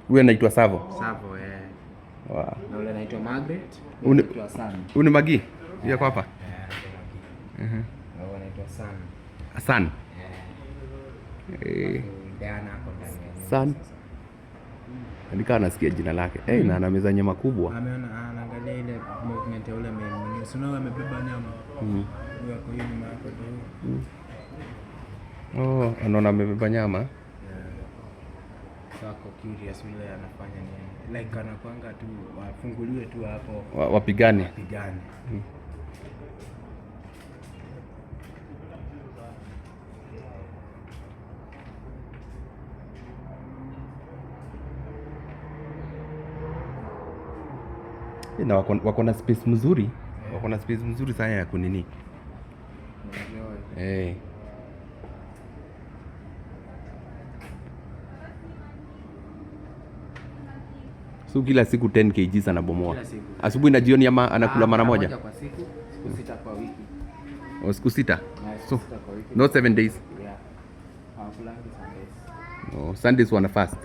Huyu anaitwa Savo. Savo Wow. Na ule anaitwa Margaret. Anaitwa San. Huyu ni Magi. Yuko hapa. Na ule anaitwa San. San. Diana hapo ndani ya nyumba. San. Nikaa nasikia jina lake. Na ana meza nyama kubwa. Ameona anaangalia ile movement ya ule menu. Sio amebeba nyama. Huyo hapo hiyo nyuma hapo ndio. Anaona amebeba nyama. Sako curious vile anafanya nini. Like anakuanga tu wafunguliwe tu hapo. Wapigane. Na wako na space mzuri. Wako na space mzuri sana ya kunini. So kila siku 10 kg anabomoa. Asubuhi na jioni ama anakula mara moja? Kwa siku 6 kwa wiki. Siku 6. So kwa wiki. no 7 days. Yeah. Hawakulangi Sundays. Sundays wana fast.